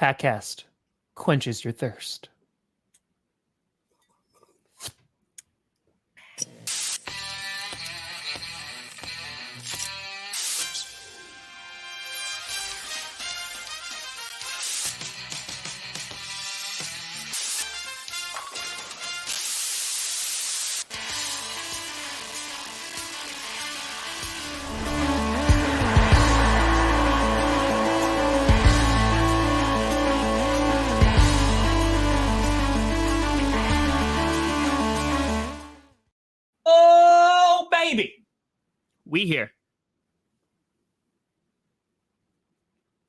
Patcast quenches your thirst. Oh, baby. We here.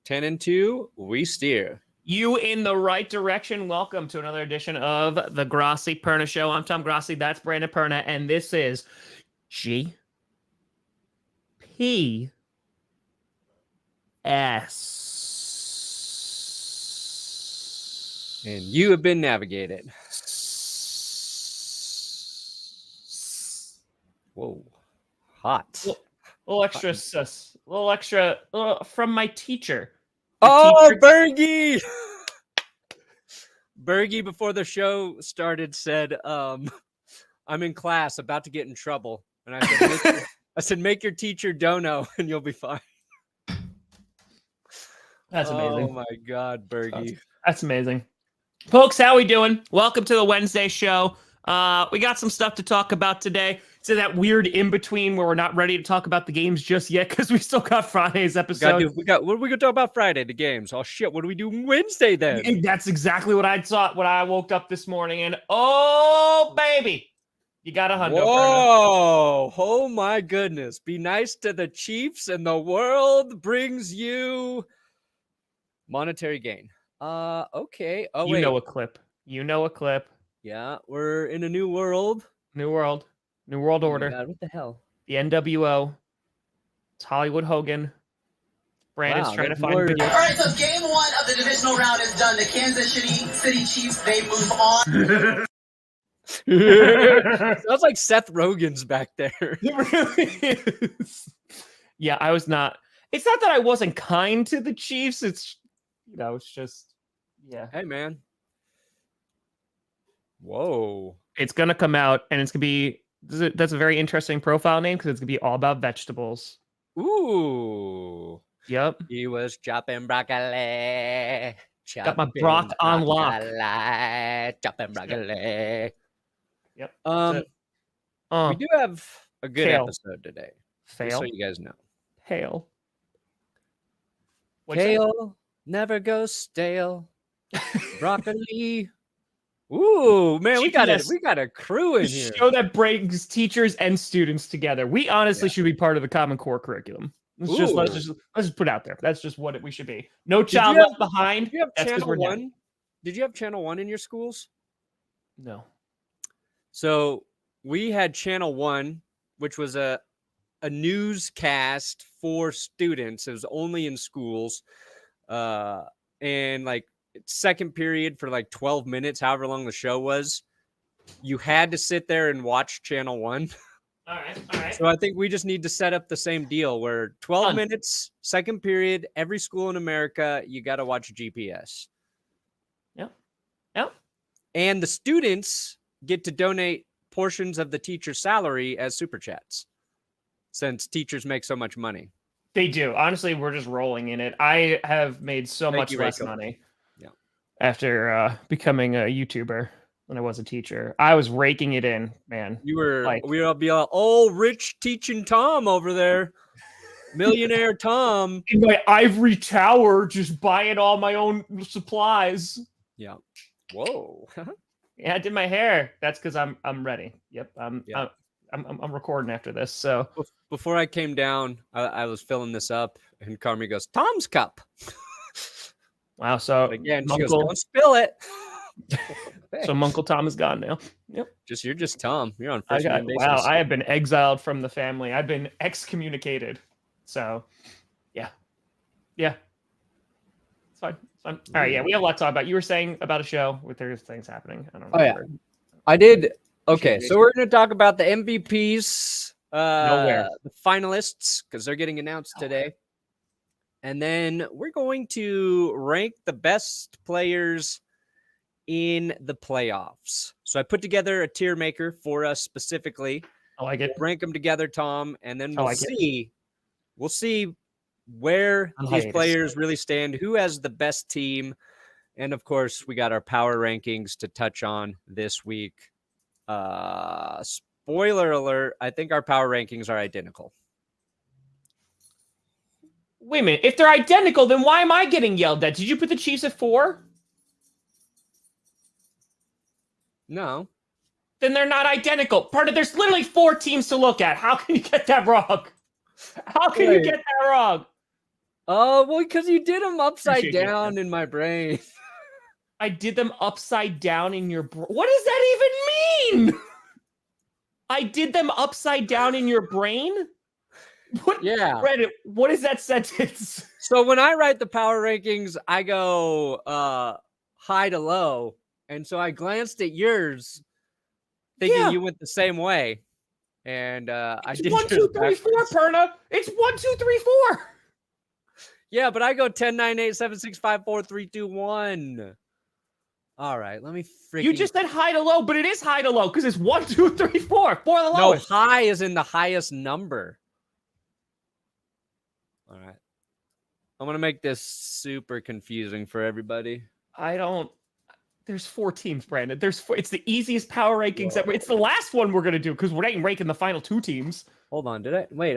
10-2, we steer. You in the right direction. Welcome to another edition of the Grossi Perna Show. I'm Tom Grossi. That's Brandon Perna. And this is GPS. And you have been navigated. Whoa. Hot. Little extra from my teacher. Bergie! Bergie, before the show started, said, I'm in class, about to get in trouble. And I said, make your teacher dono, and you'll be fine. That's amazing. Oh, my God, Bergie. That's amazing. Folks, how we doing? Welcome to the Wednesday show. We got some stuff to talk about today. It's in that weird in-between where we're not ready to talk about the games just yet because we still got Friday's episode. What are we going to talk about Friday? The games. Oh, shit. What do we do Wednesday then? And that's exactly what I thought when I woke up this morning. And, oh, baby, you got a hundo. Whoa. Oh, my goodness. Be nice to the Chiefs and the world brings you monetary gain. Okay. Oh, wait. You know a clip. Yeah, we're in a new world. New world order. Oh God, what the hell? The NWO. It's Hollywood Hogan. Brandon's trying to find videos. All right, so game one of the divisional round is done. The Kansas City Chiefs, they move on. Sounds like Seth Rogen's back there. It really is. Yeah, I was not. It's not that I wasn't kind to the Chiefs. It's, it's just, yeah. Hey, man. Whoa. It's going to come out, and it's going to be, that's a very interesting profile name because it's going to be all about vegetables. Ooh. Yep. He was chopping broccoli. Got my Brock on lock. Chopping broccoli. Yep. We do have a good episode today. Fail. So you guys know. Hail. Kale never goes stale. Broccoli. Ooh, man, we got a crew in here. Show that brings teachers and students together. We honestly should be part of the Common Core curriculum. Let's just put it out there. That's just what we should be. No child left behind. Did you have Channel 1? Did you have Channel 1 in your schools? No. So we had Channel 1, which was a newscast for students. It was only in schools. And like second period for like 12 minutes, however long the show was, you had to sit there and watch Channel 1. All right. So I think we just need to set up the same deal where 12 minutes, second period, every school in America, you got to watch GPS. Yep. And the students get to donate portions of the teacher's salary as super chats, since teachers make so much money. They do. Honestly, we're just rolling in it. I have made so much less money after becoming a YouTuber when I was a teacher. I was raking it in, man. We were be all rich teaching Tom over there. Millionaire Tom. In my ivory tower, just buying all my own supplies. Yeah. Whoa. Yeah, I did my hair. That's because I'm ready. Yep. I'm recording after this. So before I came down, I was filling this up, and Carmi goes, "Tom's cup." Wow. So again, she goes, "Don't spill it." So Uncle Tom is gone now. Yep. You're just Tom. You're on first name basis. Wow. I have been exiled from the family. I've been excommunicated. So, yeah. It's fine. All right. Yeah, we have a lot to talk about. You were saying about a show with there's things happening. I don't know. Oh yeah, I did. Okay, so we're going to talk about the MVPs, the finalists, because they're getting announced today. And then we're going to rank the best players in the playoffs. So I put together a tier maker for us specifically. I like it. We'll rank them together, Tom, and then I like it. we'll see where On these hiatus. players really stand, who has the best team. And of course, we got our power rankings to touch on this week. Spoiler alert, I think our power rankings are identical. Wait a minute. If they're identical, then why am I getting yelled at? Did you put the Chiefs at 4? No. Then they're not identical. Part of there's literally 4 teams to look at. How can you get that wrong? How can you get that wrong? Oh, well, because you did them upside Appreciate you, down man. in my brain. I did them upside down in your What does that even mean? I did them upside down in your brain? What? Yeah. Reddit, what is that sentence? So when I write the power rankings, I go high to low. And so I glanced at yours thinking you went the same way. And I did 1, 2, 3, 4, Perna. It's 1, 2, 3, 4. Yeah, but I go 10, 9, 8, 7, 6, 5, 4, 3, 2, 1. All right, let me freaking... You just said high to low, but it is high to low because it's 1, 2, 3, 4. 4 the No, lowest. high is in the highest number. All right. I'm going to make this super confusing for everybody. There's 4 teams, Brandon. It's the easiest power rankings ever. It's the last one we're going to do because we're not ranking the final 2 teams. Hold on.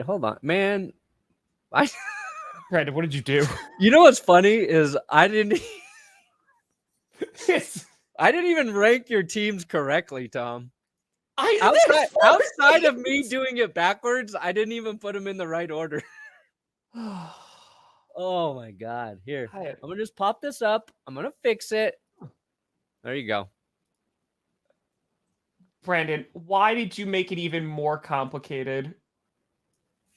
Hold on. Man. Brandon, what did you do? You know what's funny is I didn't even rank your teams correctly, Tom. Outside of me doing it backwards, I didn't even put them in the right order. Oh my God. Here. I'm going to just pop this up. I'm going to fix it. There you go. Brandon, why did you make it even more complicated?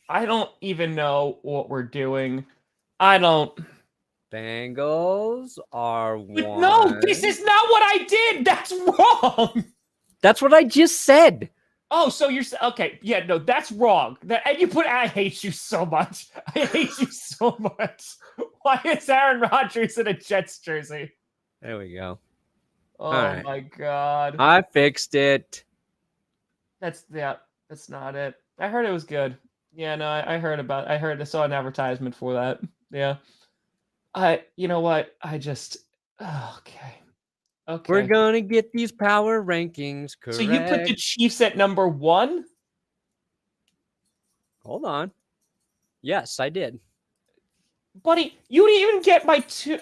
I don't even know what we're doing. Bengals are 1. No, this is not what I did. That's wrong. That's what I just said. Oh, so you're okay? Yeah, no, that's wrong. I hate you so much. I hate you so much. Why is Aaron Rodgers in a Jets jersey? There we go. Oh my God! I fixed it. That's not it. I heard it was good. Yeah, no, I saw an advertisement for that. Yeah. You know what? Okay. We're gonna get these power rankings correct. So you put the Chiefs at number 1? Hold on. Yes, I did. Buddy, you didn't even get my 2.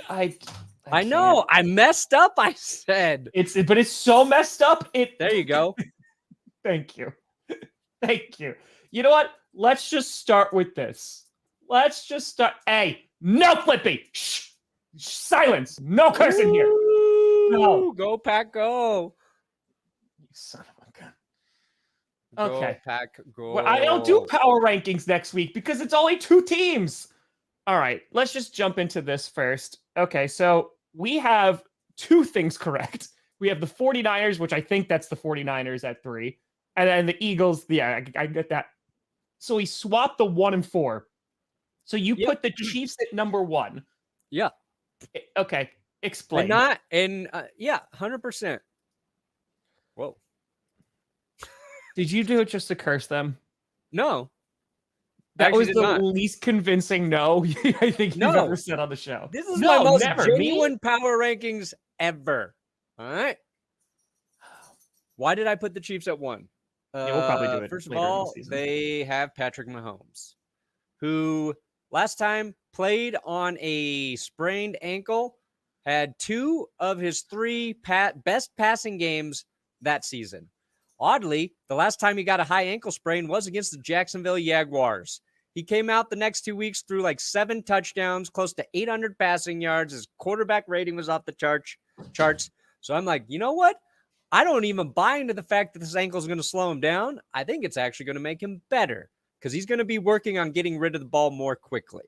I know. I messed up, I said. But it's so messed up. There you go. Thank you. Thank you. You know what? Let's just start with this. Let's just start. Hey, no flipping. Shh. Silence. No cursing here. No. Go Pack, go. You son of a gun. Okay. Go Pack, go. Well, I don't do power rankings next week because it's only 2 teams. All right. Let's just jump into this first. Okay. So we have 2 things correct. We have the 49ers, which I think that's the 49ers at 3. And then the Eagles. Yeah, I get that. So we swapped the 1 and 4. So you put the Chiefs at number 1. Yeah. Okay. Explain. 100%. Whoa. Did you do it just to curse them? No. That was the least convincing no I think you've ever said on the show. This is my most genuine power rankings ever. All right. Why did I put the Chiefs at 1? Yeah, we'll probably do it. First of all, they have Patrick Mahomes, who last time played on a sprained ankle, had 2 of his 3 best passing games that season. Oddly, the last time he got a high ankle sprain was against the Jacksonville Jaguars. He came out the next 2 weeks, threw like 7 touchdowns, close to 800 passing yards. His quarterback rating was off the charts. So I'm like, you know what? I don't even buy into the fact that this ankle is going to slow him down. I think it's actually going to make him better because he's going to be working on getting rid of the ball more quickly.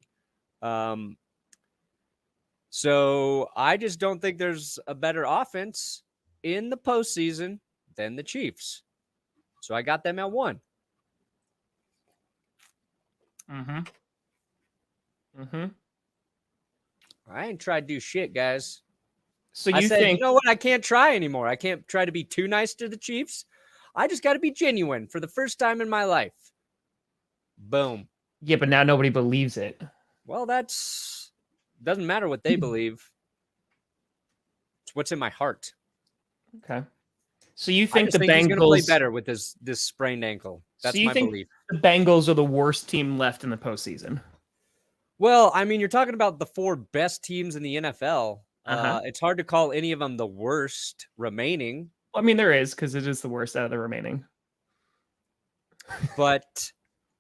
So I just don't think there's a better offense in the postseason than the Chiefs. So I got them at 1. I ain't tried to do shit, guys. So I you said, think you know what? I can't try anymore. I can't try to be too nice to the Chiefs. I just got to be genuine for the first time in my life. Boom. yeah, but now nobody believes it. Well, doesn't matter what they believe. It's what's in my heart. Okay. So you I think just the think he's going to play Bengals better with this sprained ankle. That's so you my think belief. the Bengals are the worst team left in the postseason? Well, I mean, you're talking about the 4 best teams in the NFL. Uh-huh. It's hard to call any of them the worst remaining, I mean, there is because it is the worst out of the remaining. but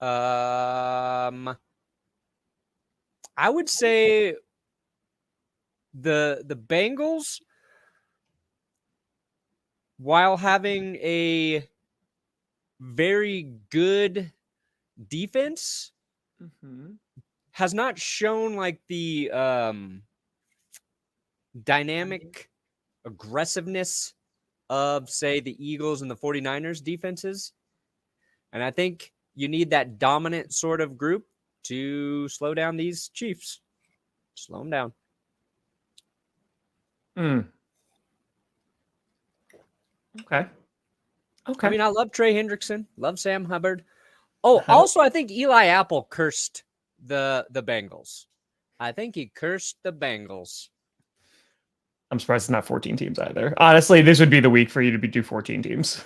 I would say the Bengals, while having a very good defense, Mm-hmm. has not shown like the dynamic aggressiveness of, say, the Eagles and the 49ers defenses. And I think you need that dominant sort of group to slow down these Chiefs. Slow them down. Okay. Okay. I mean, I love Trey Hendrickson, love Sam Hubbard. Oh, Uh-huh. also, I think Eli Apple cursed the Bengals. I think he cursed the Bengals. I'm surprised it's not 14 teams either. Honestly, this would be the week for you to do 14 teams.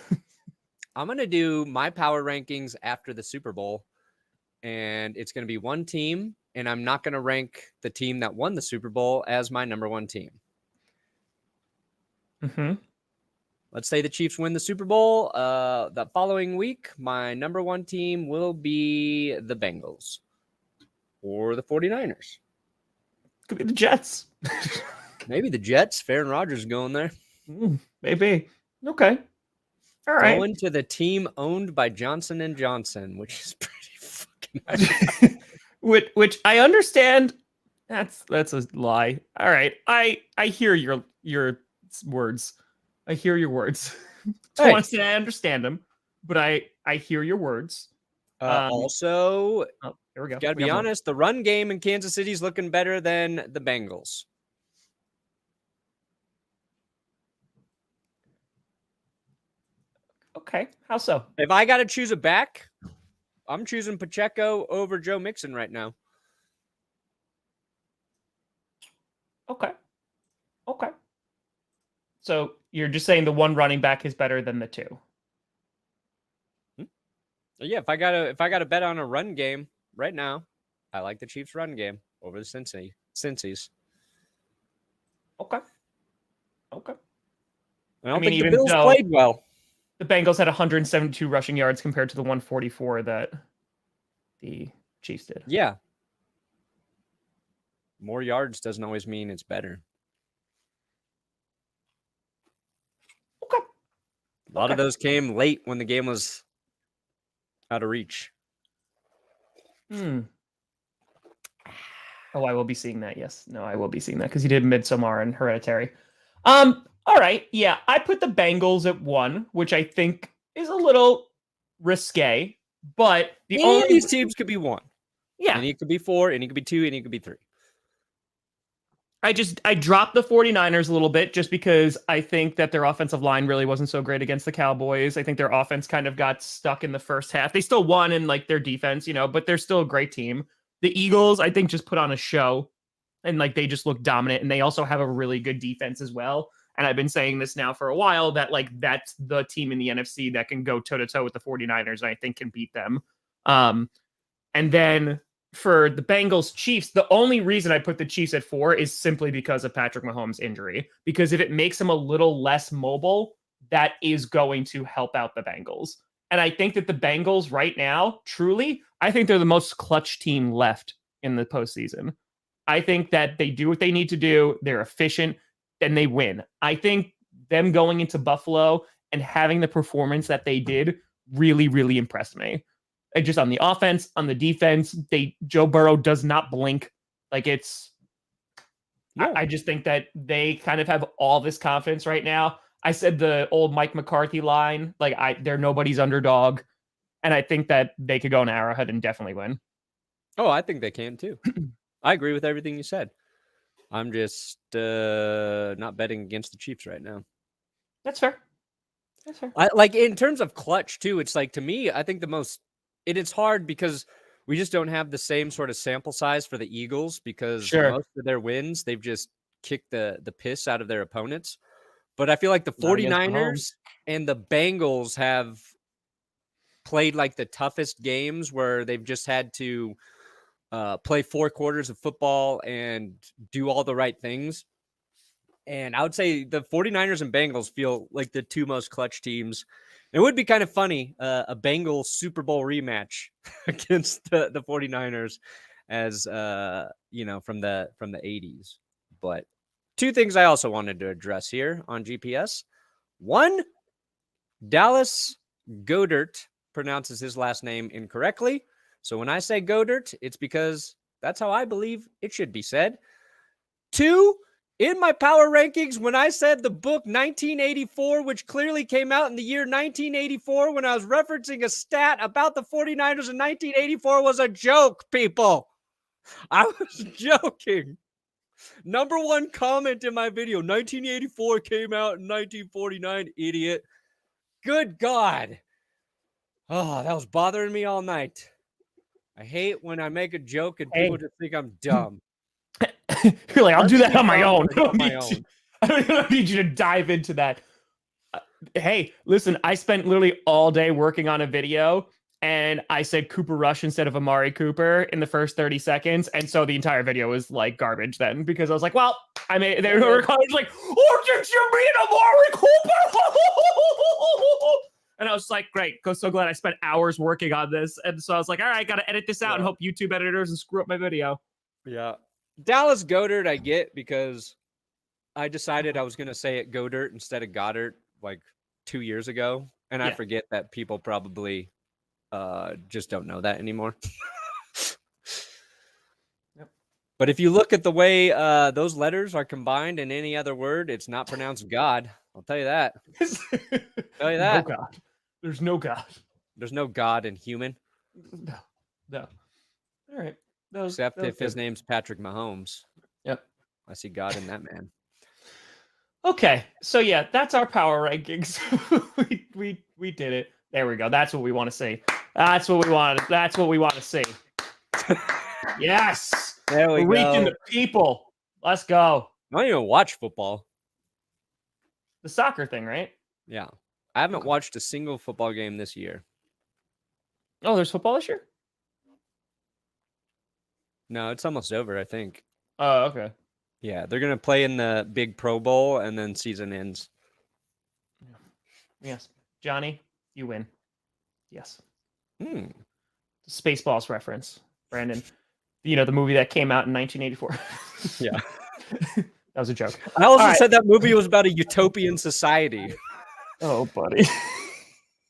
I'm going to do my power rankings after the Super Bowl, and it's going to be one team, and I'm not going to rank the team that won the Super Bowl as my number one team. Mm-hmm. Let's say the Chiefs win the Super Bowl. The following week, my number one team will be the Bengals or the 49ers. Could be the Jets. Maybe the Jets. Aaron Rodgers going there. Maybe. Okay. All right. Going to the team owned by Johnson & Johnson, which is pretty fucking which I understand. That's a lie. All right. I hear your words. I hear your words. I want to say I understand them, but I hear your words. Also, there we go. Got to be honest, the run game in Kansas City is looking better than the Bengals. Okay. How so? If I got to choose a back, I'm choosing Pacheco over Joe Mixon right now. Okay. Okay. So you're just saying the one running back is better than the two. Yeah, if I got to bet on a run game right now, I like the Chiefs run game over the Cincy's. Okay. Okay. I don't think the Bills played well. The Bengals had 172 rushing yards compared to the 144 that the Chiefs did. Yeah. More yards doesn't always mean it's better. Okay. A lot of those came late when the game was out of reach. Oh, I will be seeing that. Yes. No, I will be seeing that because he did Midsommar and Hereditary. All right. Yeah, I put the Bengals at 1, which I think is a little risque, but these teams could be 1. Yeah. And he could be 4, and he could be 2, and he could be 3. I dropped the 49ers a little bit just because I think that their offensive line really wasn't so great against the Cowboys. I think their offense kind of got stuck in the first half. They still won in like their defense, but they're still a great team. The Eagles, I think, just put on a show and like they just look dominant, and they also have a really good defense as well. And I've been saying this now for a while that like that's the team in the NFC that can go toe to toe with the 49ers and I think can beat them. And then for the Bengals Chiefs, the only reason I put the Chiefs at 4 is simply because of Patrick Mahomes' injury. Because if it makes him a little less mobile, that is going to help out the Bengals. And I think that the Bengals right now, truly, I think they're the most clutch team left in the postseason. I think that they do what they need to do. They're efficient and they win. I think them going into Buffalo and having the performance that they did really, really impressed me. Just on the offense, on the defense, Joe Burrow does not blink. Like it's, yeah. I just think that they kind of have all this confidence right now. I said the old Mike McCarthy line, like they're nobody's underdog. And I think that they could go in Arrowhead and definitely win. Oh, I think they can too. I agree with everything you said. I'm just not betting against the Chiefs right now. That's fair. That's fair. Like in terms of clutch too, it's like to me, I think it's hard because we just don't have the same sort of sample size for the Eagles because most of their wins, they've just kicked the piss out of their opponents. But I feel like the 49ers and the Bengals have played like the toughest games where they've just had to play 4 quarters of football and do all the right things. And I would say the 49ers and Bengals feel like the 2 most clutch teams. It would be kind of funny, a Bengals Super Bowl rematch against the 49ers as, from the 80s. But 2 things I also wanted to address here on GPS. 1, Dallas Goedert pronounces his last name incorrectly. So when I say Goedert, it's because that's how I believe it should be said. 2, in my power rankings, when I said the book 1984, which clearly came out in the year 1984, when I was referencing a stat about the 49ers in 1984 was a joke, people. I was joking. Number 1 comment in my video, 1984 came out in 1949, idiot. Good God. Oh, that was bothering me all night. I hate when I make a joke and people just think I'm dumb. You're like, I'll do that on my own. I don't need you to dive into that. Hey, listen, I spent literally all day working on a video and I said Cooper Rush instead of Amari Cooper in the first 30 seconds. And so the entire video was like garbage then because I was like, well, I mean, they were like, oh, did you mean Amari Cooper? And I was like, great. So glad I spent hours working on this. And so I was like, all right, got to edit this out and hope YouTube editors and screw up my video. Yeah. Dallas Goedert, I get because I decided I was going to say it Goedert instead of Goddard like 2 years ago. And I forget that people probably just don't know that anymore. But if you look at the way those letters are combined in any other word, it's not pronounced God. I'll tell you that. Tell you that. No God. There's no God. There's no God in human. No. All right. Except if his name's Patrick Mahomes. Yep. I see God in that man. Okay. So yeah, that's our power rankings. we did it. There we go. That's what we want to see. That's what we want. That's what we want to see. Yes. There we go. Reaching the people. Let's go. I don't even watch football. The soccer thing, right? Yeah. I haven't watched a single football game this year. Oh, there's football this year? No, it's almost over, I think. Oh, okay. Yeah, they're going to play in the big Pro Bowl and then season ends. Yes. Johnny, you win. Yes. Spaceballs reference, Brandon. You know, the movie that came out in 1984. Yeah. That was a joke. I also said that movie was about a utopian society. Oh, buddy.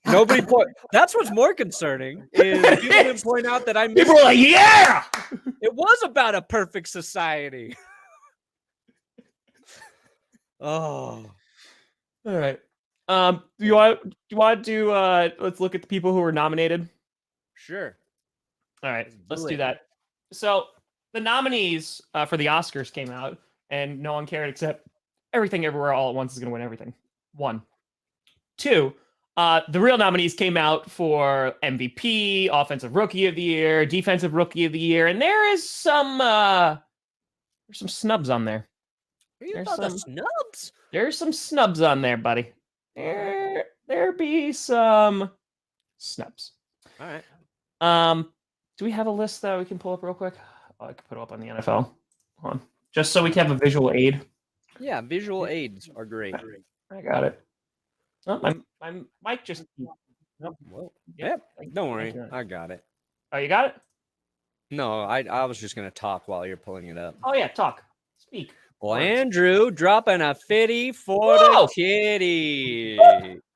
That's what's more concerning is people didn't point out that I missed. People were like, yeah! It was about a perfect society. Oh. All right. Do you want to let's look at the people who were nominated? Sure. All right, let's do that. So the nominees for the Oscars came out, and no one cared except Everything Everywhere All at Once is going to win everything. 1. 2, the real nominees came out for MVP, Offensive Rookie of the Year, Defensive Rookie of the Year, and there's some snubs on there. There's some snubs? There's some snubs on there, buddy. There be some snubs. All right. Do we have a list that we can pull up real quick? Oh, I can put it up on the NFL. Hold on. Just so we can have a visual aid. Yeah, visual aids are great. I got it. Oh, my mic just... Nope. Yep. Don't worry. I got it. Oh, you got it? No, I was just going to talk while you're pulling it up. Oh, yeah. Talk. Speak. Well, Andrew dropping a 50 for the kitty.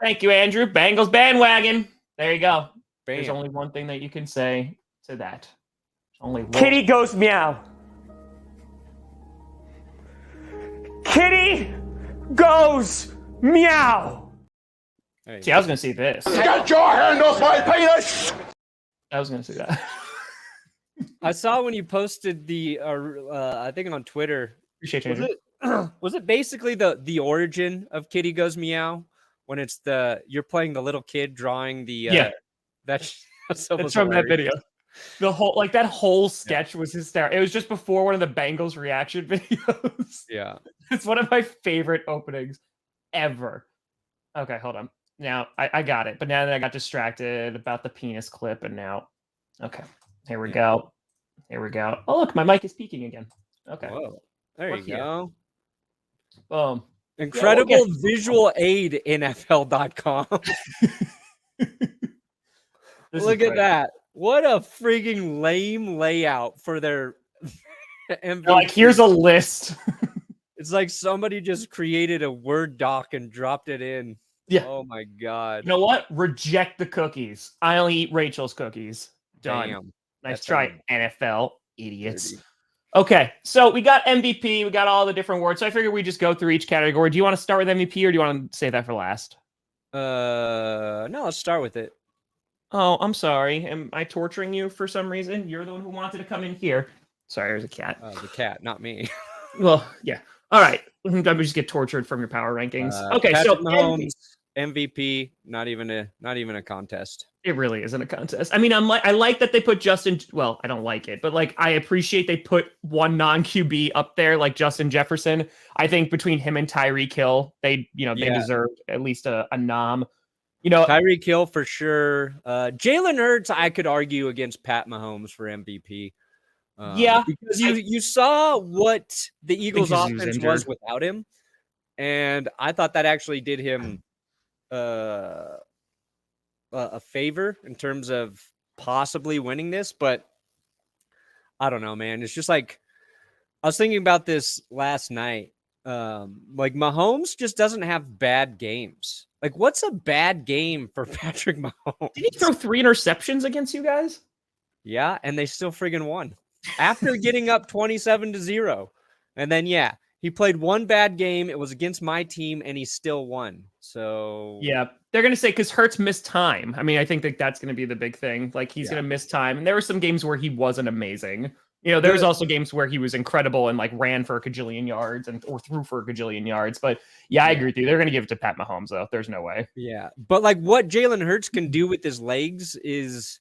Thank you, Andrew. Bengals bandwagon. There you go. Bam. There's only one thing that you can say to that. Only one. Kitty goes meow. Kitty goes meow. See, I was going to see this. Get your hand off my penis! I was going to see that. I saw when you posted the, I think on Twitter, Appreciate you. Was it was it basically the origin of Kitty Goes Meow when it's you're playing the little kid drawing the that's It's from that video. The whole that whole sketch was hysterical. It was just before one of the Bengals reaction videos. Yeah. It's one of my favorite openings ever. Okay, hold on. Now I got it, but now that I got distracted about the penis clip, and now, okay, here we go. Here we go. Oh, look, my mic is peaking again. Okay. Whoa. There you go. Boom. Incredible visual aid, NFL.com. Look at that. What a freaking lame layout for their MVP. Like, here's a list. It's like somebody just created a Word doc and dropped it in. Yeah. Oh my God. You know what? Reject the cookies. I only eat Rachel's cookies. Done. Damn. Nice try, NFL idiots. Okay, so we got MVP. We got all the different awards. So I figured we just go through each category. Do you want to start with MVP or do you want to save that for last? No, let's start with it. Oh, I'm sorry. Am I torturing you for some reason? You're the one who wanted to come in here. Sorry, there's a cat. The cat, not me. Well, yeah. All right. I'm just get tortured from your power rankings. Okay, Patrick so Mahomes, MVP, not even a contest. It really isn't a contest. I mean, I like that they put Justin. Well, I don't like it, but I appreciate they put one non-QB up there, like Justin Jefferson. I think between him and Tyreek Hill, they deserved at least a nom. Tyreek Hill for sure. Jalen Hurts, I could argue against Pat Mahomes for MVP. Because you saw what the Eagles' offense was without him, and I thought that actually did him a favor in terms of possibly winning this. But I don't know, man. It's just I was thinking about this last night. Mahomes just doesn't have bad games. What's a bad game for Patrick Mahomes? Did he throw 3 interceptions against you guys? Yeah, and they still friggin' won after getting up 27-0. And then, he played one bad game. It was against my team, and he still won. So yeah, they're gonna say because Hurts missed time. I mean, I think that's gonna be the big thing. He's gonna miss time, and there were some games where he wasn't amazing. There was also games where he was incredible and ran for a gajillion yards or threw for a gajillion yards. But I agree with you. They're gonna give it to Pat Mahomes though. There's no way. Yeah, but what Jalen Hurts can do with his legs is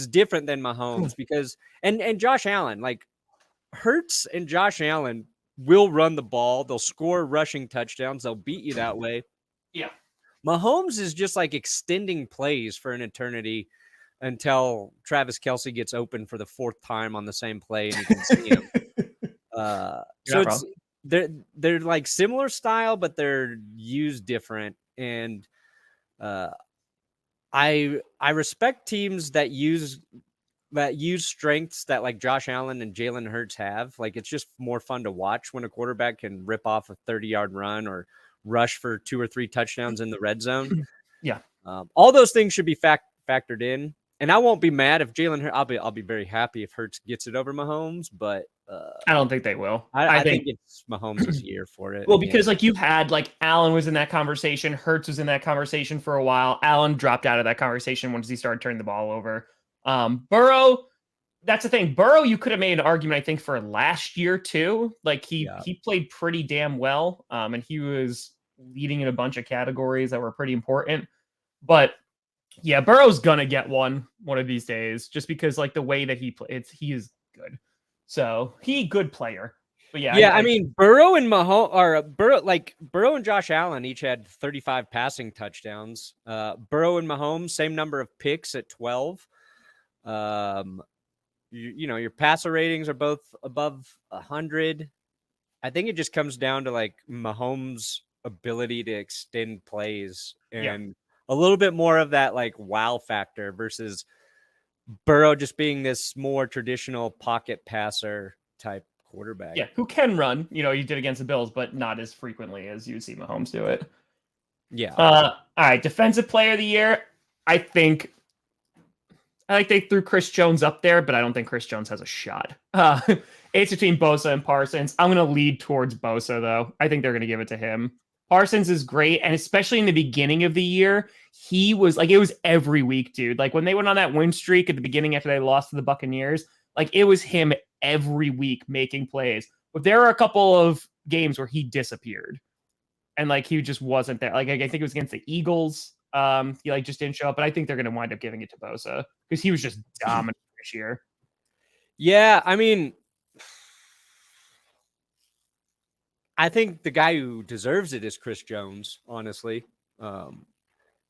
different than Mahomes because and Josh Allen, Hurts and Josh Allen will run the ball. They'll score rushing touchdowns. They'll beat you that way. Yeah. Mahomes is just extending plays for an eternity until Travis Kelce gets open for the 4th time on the same play and you can see him. So they're similar style, but they're used different. And I respect teams that use strengths that Josh Allen and Jalen Hurts have. It's just more fun to watch when a quarterback can rip off a 30-yard run or rush for 2 or 3 touchdowns in the red zone. Yeah. All those things should be factored in. And I won't be mad if Jalen Hurts. I'll be very happy if Hurts gets it over Mahomes, but I don't think they will. I think it's Mahomes' year for it. Well, because you had Allen was in that conversation, Hurts was in that conversation for a while. Allen dropped out of that conversation once he started turning the ball over. Burrow, that's the thing. Burrow, you could have made an argument, I think, for last year too. He played pretty damn well. And he was leading in a bunch of categories that were pretty important. But yeah, Burrow's gonna get one of these days, just because the way that he plays, he is good. So good player. But I mean, Burrow and Mahomes or Burrow and Josh Allen each had 35 passing touchdowns. Burrow and Mahomes, same number of picks at 12. Your passer ratings are both above 100. I think it just comes down to Mahomes' ability to extend plays and a little bit more of that wow factor versus Burrow just being this more traditional pocket passer type quarterback. Yeah, who can run. He did against the Bills, but not as frequently as you see Mahomes do it. Yeah. All right, defensive player of the year. I think they threw Chris Jones up there, but I don't think Chris Jones has a shot. It's between Bosa and Parsons. I'm going to lead towards Bosa, though. I think they're going to give it to him. Parsons is great, and especially in the beginning of the year, he was it was every week, dude. When they went on that win streak at the beginning after they lost to the Buccaneers, it was him every week making plays. But there are a couple of games where he disappeared and like he just wasn't there. Like I think it was against the Eagles. He like just didn't show up, but I think they're going to wind up giving it to Bosa because he was just dominant this year. Yeah, I mean, I think the guy who deserves it is Chris Jones, honestly.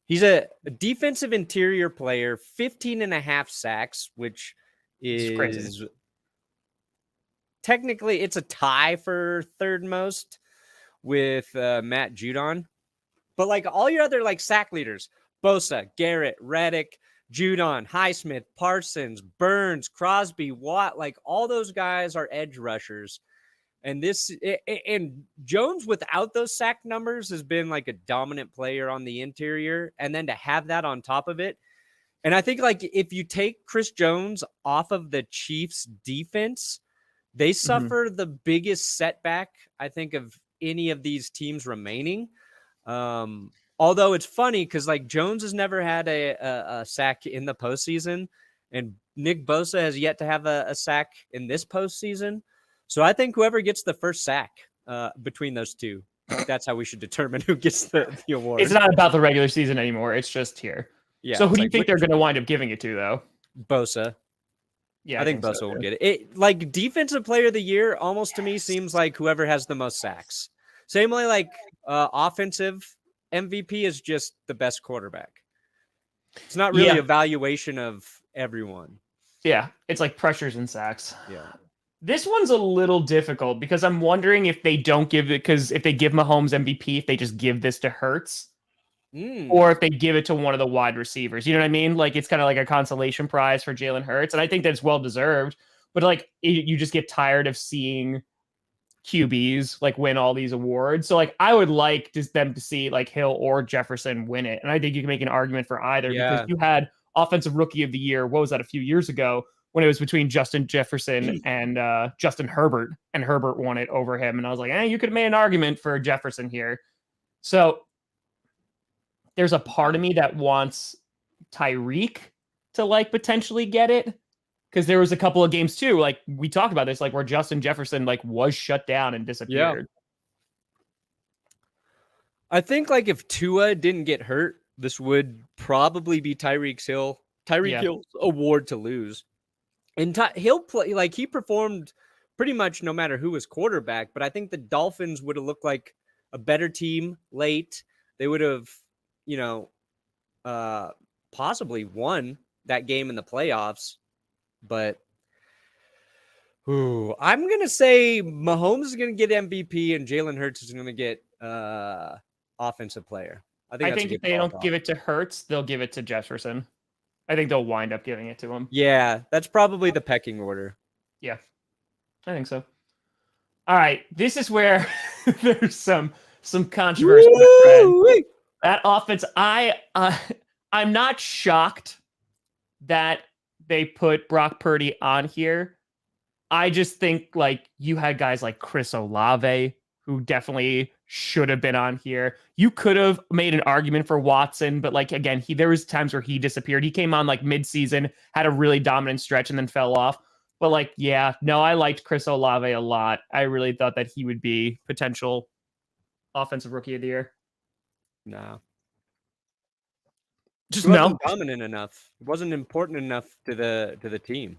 He's a defensive interior player, 15 and a half sacks, which is technically it's a tie for third most with Matt Judon. But like all your other like sack leaders, Bosa, Garrett, Reddick, Judon, Highsmith, Parsons, Burns, Crosby, Watt, like all those guys are edge rushers. And Jones without those sack numbers has been like a dominant player on the interior. And then to have that on top of it. And I think like if you take Chris Jones off of the Chiefs defense, they suffer the biggest setback, I think, of any of these teams remaining. Although it's funny because like Jones has never had a sack in the postseason, and Nick Bosa has yet to have a sack in this postseason. So I think whoever gets the first sack between those two, that's how we should determine who gets the award. It's not about the regular season anymore. It's just here. Yeah. So who do you think they're going to wind up giving it to, though? Bosa. Yeah, I think Bosa will get it. Like defensive player of the year, almost to me seems like whoever has the most sacks. Same way, like offensive MVP is just the best quarterback. It's not really a valuation of everyone. Yeah, it's like pressures and sacks. Yeah. This one's a little difficult because I'm wondering if they don't give it, because if they give Mahomes MVP, if they just give this to Hurts, or if they give it to one of the wide receivers. You know what I mean? Like it's kind of like a consolation prize for Jalen Hurts, and I think that's well deserved. But like you just get tired of seeing QBs like win all these awards. So like I would like them to see like Hill or Jefferson win it, and I think you can make an argument for either because you had Offensive Rookie of the Year. What was that, a few years ago? When it was between Justin Jefferson and Justin Herbert, and Herbert won it over him. And I was like, you could have made an argument for Jefferson here. So there's a part of me that wants Tyreek to like potentially get it. Because there was a couple of games too, like we talked about this, like where Justin Jefferson like was shut down and disappeared. I think like if Tua didn't get hurt, this would probably be Tyreek Hill's award to lose. And he'll play like he performed pretty much no matter who was quarterback. But I think the Dolphins would have looked like a better team late. They would have, possibly won that game in the playoffs. But I'm going to say Mahomes is going to get MVP and Jalen Hurts is going to get offensive player. I think if they don't give it to Hurts, they'll give it to Jefferson. I think they'll wind up giving it to him. Yeah, that's probably the pecking order. Yeah, I think so. All right, this is where there's some controversy. That offense, I'm not shocked that they put Brock Purdy on here. I just think like you had guys like Chris Olave who definitely should have been on here. You could have made an argument for Watson, but like again, there was times where he disappeared. He came on like mid-season, had a really dominant stretch, and then fell off. But like, I liked Chris Olave a lot. I really thought that he would be potential offensive rookie of the year. No. Just he wasn't dominant enough. It wasn't important enough to the team.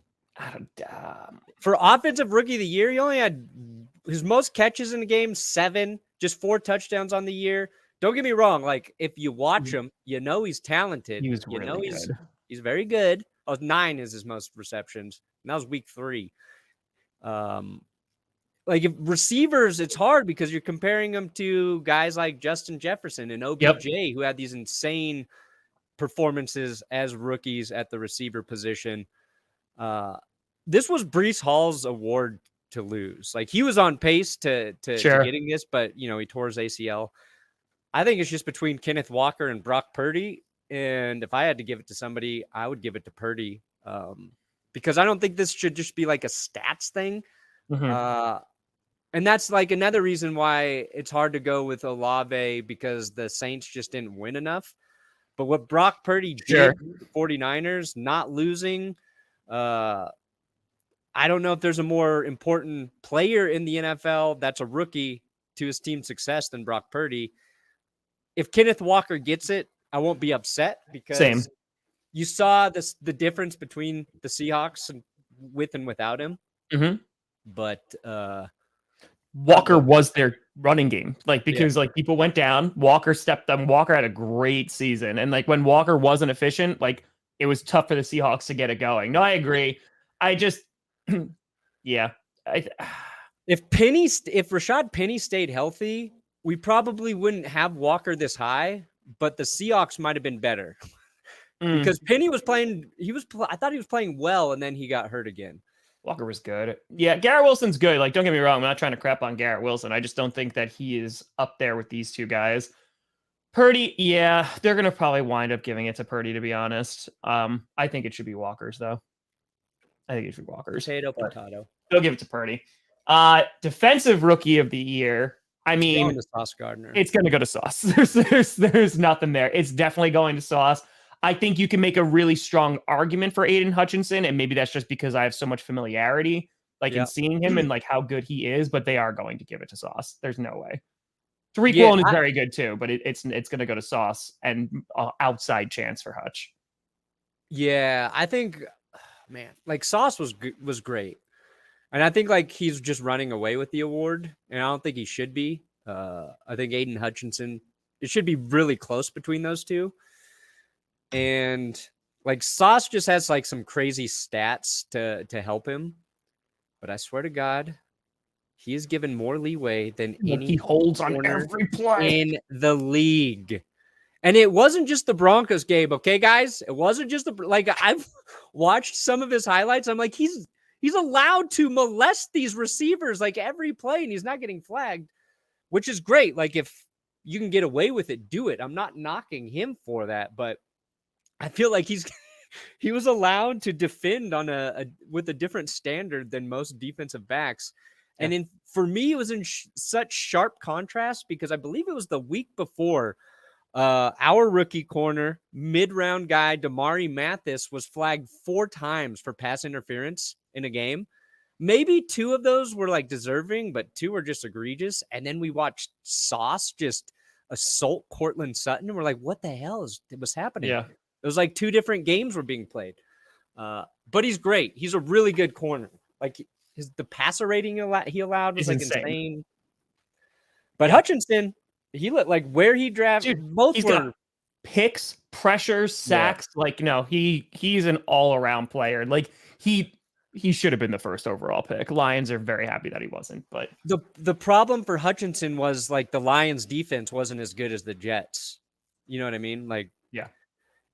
For offensive rookie of the year, he only had his most catches in the game, 7, just 4 touchdowns on the year. Don't get me wrong. Like if you watch him, he's talented. He was really good. He's very good. 9 is his most receptions. And that was week 3. Like if receivers, it's hard because you're comparing them to guys like Justin Jefferson and OBJ who had these insane performances as rookies at the receiver position. This was Breece Hall's award to lose. Like he was on pace to getting this, but he tore his ACL. I think it's just between Kenneth Walker and Brock Purdy. And if I had to give it to somebody, I would give it to Purdy. Because I don't think this should just be like a stats thing. And that's like another reason why it's hard to go with Olave because the Saints just didn't win enough. But what Brock Purdy did with the 49ers, not losing, I don't know if there's a more important player in the NFL that's a rookie to his team's success than Brock Purdy. If Kenneth Walker gets it, I won't be upset because Same. you saw the difference between the Seahawks and with and without him. Mm-hmm. But Walker was their running game, like because like people went down, Walker stepped up. Walker had a great season, and like when Walker wasn't efficient, like it was tough for the Seahawks to get it going. No, I agree. I just, yeah. If Rashad Penny stayed healthy, we probably wouldn't have Walker this high, but the Seahawks might have been better because Penny was playing. I thought he was playing well, and then he got hurt again. Walker was good. Yeah, Garrett Wilson's good. Like, don't get me wrong. I'm not trying to crap on Garrett Wilson. I just don't think that he is up there with these two guys. Purdy, yeah, they're going to probably wind up giving it to Purdy, to be honest. I think it should be Walker's, though. I think it should be Walker's. Potato. They'll give it to Purdy. Defensive Rookie of the Year. I mean, Sauce Gardner. It's going to go to Sauce. There's nothing there. It's definitely going to Sauce. I think you can make a really strong argument for Aiden Hutchinson, and maybe that's just because I have so much familiarity, like in seeing him and like how good he is. But they are going to give it to Sauce. There's no way. Tariq Woolen is very good too, but it's going to go to Sauce and outside chance for Hutch. Yeah, I think, man, like Sauce was great, and I think like he's just running away with the award, and I don't think he should be. I think Aiden Hutchinson. It should be really close between those two. And like Sauce just has like some crazy stats to help him. But I swear to God, he is given more leeway than any he holds on every play in the league. And it wasn't just the Broncos game, okay, guys? It wasn't just I've watched some of his highlights. I'm like, he's allowed to molest these receivers like every play, and he's not getting flagged, which is great. Like if you can get away with it, do it. I'm not knocking him for that, but I feel like he was allowed to defend on with a different standard than most defensive backs. Yeah. And for me, it was in such sharp contrast because I believe it was the week before our rookie corner, mid-round guy, Damari Mathis, was flagged 4 times for pass interference in a game. Maybe 2 of those were like deserving, but 2 were just egregious. And then we watched Sauce just assault Cortland Sutton. And we're like, what the hell was happening? Yeah. It was like 2 different games were being played. But he's great. He's a really good corner. Like the passer rating he allowed was like insane. But Hutchinson, he looked like where he drafted. Both were got picks, pressures, sacks. Yeah. Like, no, he's an all-around player. Like he should have been the first overall pick. Lions are very happy that he wasn't. But the problem for Hutchinson was like the Lions defense wasn't as good as the Jets. You know what I mean? Like, yeah.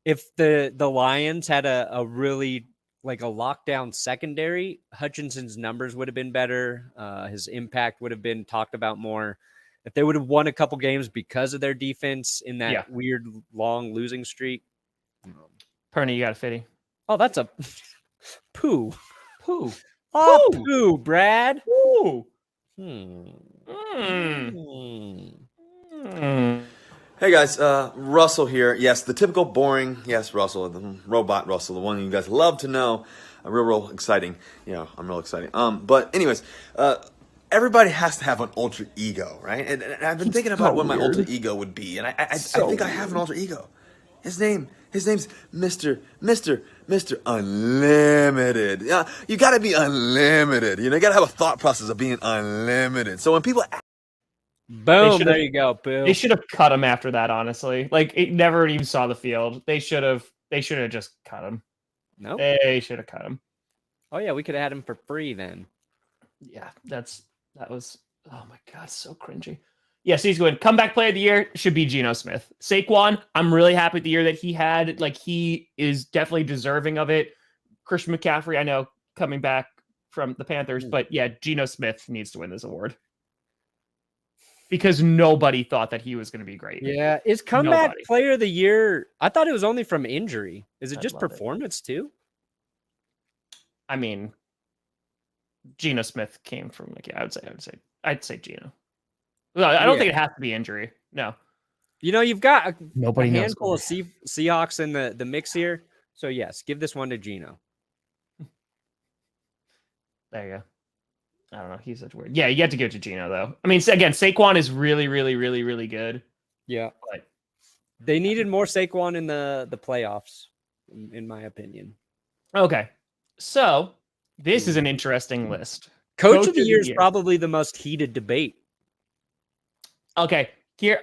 If the Lions had a really like a lockdown secondary, Hutchinson's numbers would have been better. His impact would have been talked about more. If they would have won a couple games because of their defense in that weird long losing streak. Perna, you got a fitty. Oh, that's a poo. Poo. Oh, poo, Brad. Poo. Hey guys, Russell here. Yes, the typical boring, Russell, the robot Russell, the one you guys love to know. Real exciting. I'm real exciting. But anyways, everybody has to have an alter ego, right? And I've been thinking about what my alter ego would be, and I think I have an alter ego. His name's Mr. Unlimited. Yeah, you got to be unlimited. You got to have a thought process of being unlimited. So when people boom, there you go. Boom. They should have cut him after that, honestly. Like it never even saw the field. They should have just cut him. No. They should have cut him. Oh yeah, we could have had him for free then. Yeah, that was oh my god, so cringy. Yes, he's good. Comeback player of the year should be Geno Smith. Saquon, I'm really happy with the year that he had. Like he is definitely deserving of it. Christian McCaffrey, I know, coming back from the Panthers, but yeah, Geno Smith needs to win this award. Because nobody thought that he was going to be great. Yeah. Is comeback player of the year? I thought it was only from injury. Is it just performance too? I mean, Geno Smith came from like, yeah, I'd say Geno. No, I don't think it has to be injury. No. You've got a handful knows. of Seahawks in the mix here. So yes, give this one to Geno. There you go. I don't know. He's such weird. Yeah, you have to give it to Gino though. I mean, again, Saquon is really, really, really, really good. Yeah, But they needed more Saquon in the playoffs, in my opinion. okay, so this is an interesting list. Coach of the year is probably the most heated debate. Okay, here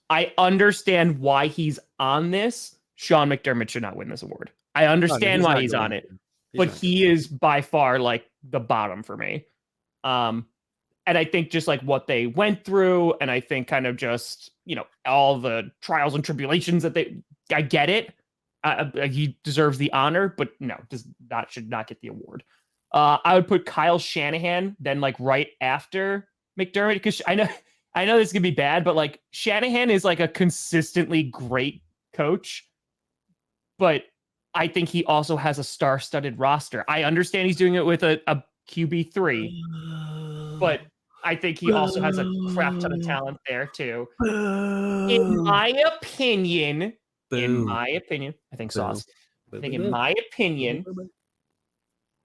I understand why he's on this. Sean McDermott should not win this award. I understand why he's on it, but he is by far like the bottom for me. And I think just like what they went through, and I think kind of just, all the trials and tribulations that I get it. He deserves the honor, but no, should not get the award. I would put Kyle Shanahan then like right after McDermott, because I know this is gonna be bad, but like Shanahan is like a consistently great coach, but I think he also has a star-studded roster. I understand he's doing it with a QB3, but I think he also has a crap ton of talent there too. In my opinion, I think Sauce. I think in my opinion,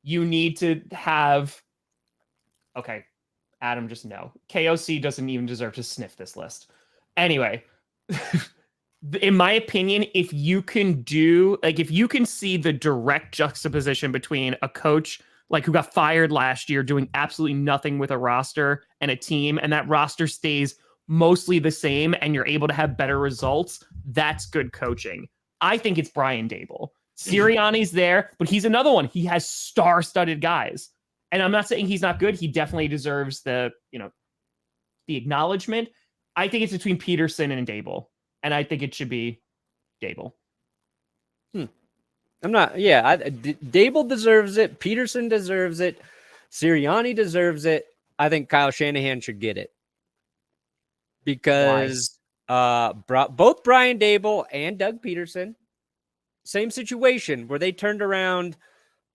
you need to have. Okay, Adam, just no. KOC doesn't even deserve to sniff this list. Anyway, in my opinion, if you can see the direct juxtaposition between a coach like who got fired last year doing absolutely nothing with a roster and a team, and that roster stays mostly the same and you're able to have better results, that's good coaching. I think it's Brian Daboll. Sirianni's there, but he's another one. He has star-studded guys. And I'm not saying he's not good. He definitely deserves the acknowledgement. I think it's between Peterson and Daboll. And I think it should be Daboll. Daboll deserves it. Peterson deserves it. Sirianni deserves it. I think Kyle Shanahan should get it. Because both Brian Daboll and Doug Peterson, same situation where they turned around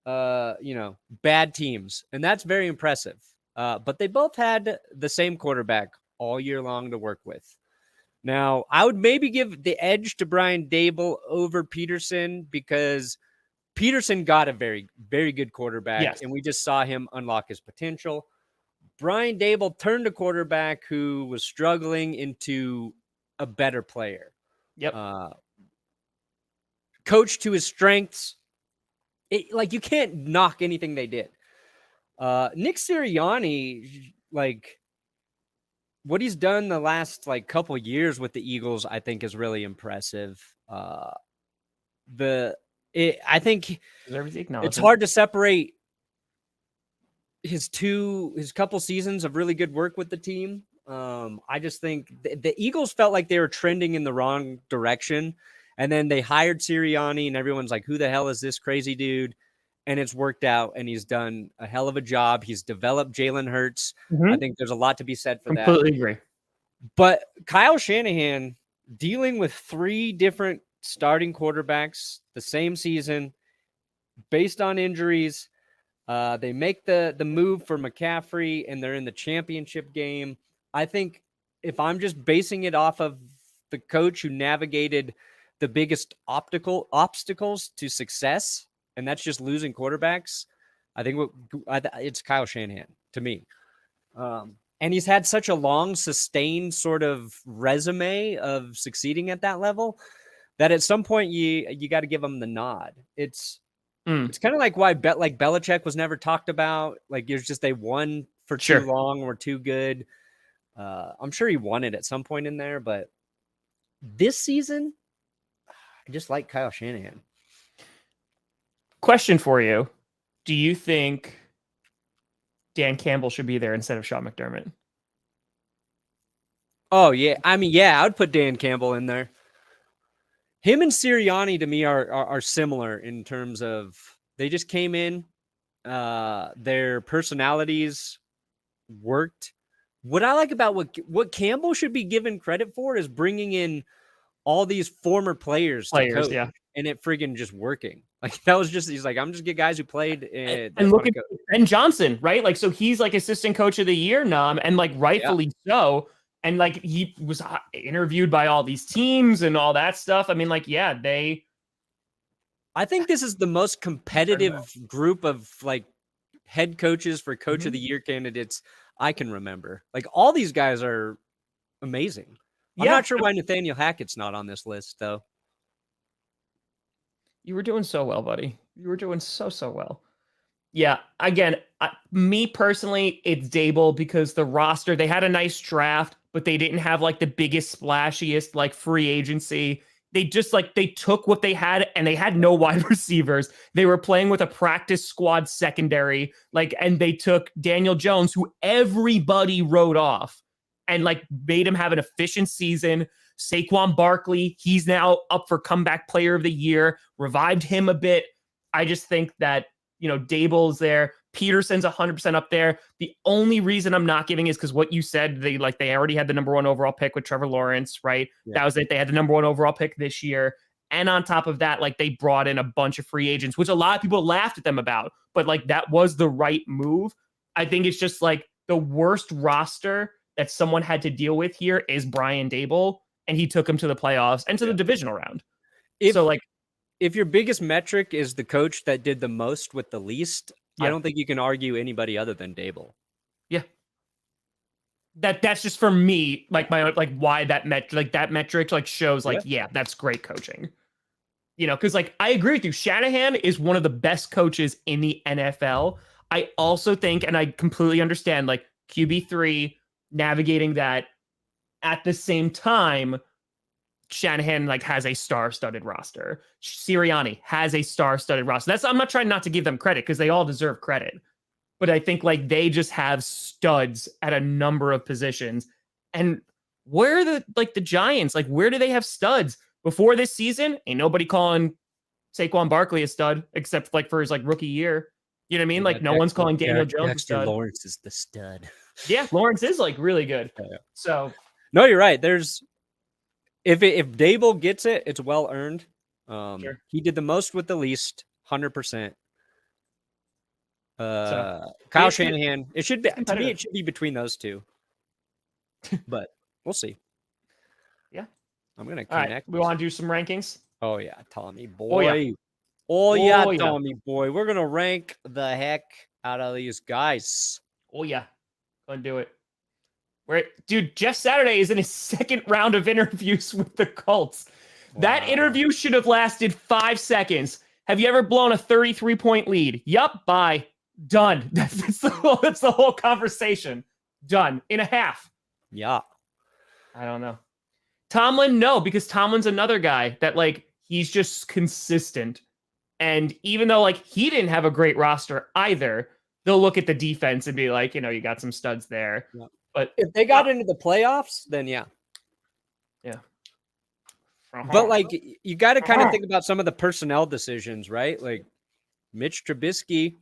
bad teams. And that's very impressive. But they both had the same quarterback all year long to work with. Now, I would maybe give the edge to Brian Daboll over Peterson because Peterson got a very, very good quarterback, and we just saw him unlock his potential. Brian Daboll turned a quarterback who was struggling into a better player. Yep. Coach to his strengths. You can't knock anything they did. Nick Sirianni, what he's done the last couple years with the Eagles, I think is really impressive. I think it's hard to separate his couple seasons of really good work with the team. I just think the Eagles felt like they were trending in the wrong direction, and then they hired Sirianni, and everyone's like, "Who the hell is this crazy dude?" And it's worked out, and he's done a hell of a job. He's developed Jalen Hurts. Mm-hmm. I think there's a lot to be said for that. Completely agree. But Kyle Shanahan dealing with 3 different starting quarterbacks the same season based on injuries. They make the move for McCaffrey, and they're in the championship game. I think if I'm just basing it off of the coach who navigated the biggest obstacles to success, and that's just losing quarterbacks, I think it's Kyle Shanahan to me. And he's had such a long, sustained sort of resume of succeeding at that level that at some point you got to give him the nod. It's kind of like why Belichick was never talked about. It was just they won for too long, were too good. I'm sure he won it at some point in there, but this season, I just like Kyle Shanahan. Question for you. Do you think Dan Campbell should be there instead of Sean McDermott? Oh, yeah. I mean, yeah, I would put Dan Campbell in there. Him and Sirianni to me are similar in terms of they just came in. Their personalities worked. What I like about what Campbell should be given credit for is bringing in all these former players to coach, and it friggin' just working. That was just, he's like, I'm just get guys who played. And look at Ben Johnson, right? So he's assistant coach of the year now, and rightfully so. And he was interviewed by all these teams and all that stuff. I mean, I think this is the most competitive group of head coaches for coach of the year candidates I can remember. Like all these guys are amazing. I'm not sure why Nathaniel Hackett's not on this list though. You were doing so well, buddy. You were doing so well. Yeah, again, me personally, it's Dable because the roster, they had a nice draft, but they didn't have like the biggest, splashiest like free agency. They just like, they took what they had and they had no wide receivers. They were playing with a practice squad secondary, like, and they took Daniel Jones, who everybody wrote off, and like made him have an efficient season. Saquon Barkley, he's now up for comeback player of the year, revived him a bit. I just think that, you know, Dable's there. Peterson's 100% up there. The only reason I'm not giving is because what you said, they already had the number 1 overall pick with Trevor Lawrence, right? Yeah. That was it. They had the number 1 overall pick this year. And on top of that, like they brought in a bunch of free agents, which a lot of people laughed at them about, but like that was the right move. I think it's just like the worst roster that someone had to deal with here is Brian Dable, and he took him to the playoffs and to the divisional round. If your biggest metric is the coach that did the most with the least, I don't think you can argue anybody other than Dable. Yeah. That's just for me, like my, like why that metric like shows like, yeah, that's great coaching. You know, because like I agree with you. Shanahan is one of the best coaches in the NFL. I also think, and I completely understand, like QB3 navigating that at the same time, Shanahan like has a star-studded roster. Sirianni has a star-studded roster. I'm not trying not to give them credit because they all deserve credit. But I think like they just have studs at a number of positions. And where are the Giants? Like, where do they have studs? Before this season, ain't nobody calling Saquon Barkley a stud except like for his like rookie year. You know what I mean? Like no one's calling Daniel Jones a stud. Lawrence is the stud. Yeah, Lawrence is like really good. So no, you're right. There's if Dable gets it, it's well earned. Sure. He did the most with the least, 100%. Kyle Shanahan. It should be to me. It should be between those two, but we'll see. Yeah, I'm gonna connect. Right, we want to do some rankings. Oh yeah, Tommy boy. Oh yeah, Tommy boy. We're gonna rank the heck out of these guys. Oh yeah, gonna do it. Dude, Jeff Saturday is in his second round of interviews with the Colts. Wow. That interview should have lasted 5 seconds. Have you ever blown a 33-point lead? Yup, bye. Done. That's the whole conversation. Done. In a half. Yeah. I don't know. Tomlin, no, because Tomlin's another guy that, like, he's just consistent. And even though, like, he didn't have a great roster either, they'll look at the defense and be like, you know, you got some studs there. Yeah. But if they got into the playoffs, then yeah. Yeah. But, like, you got to kind of think about some of the personnel decisions, right? Like, Mitch Trubisky,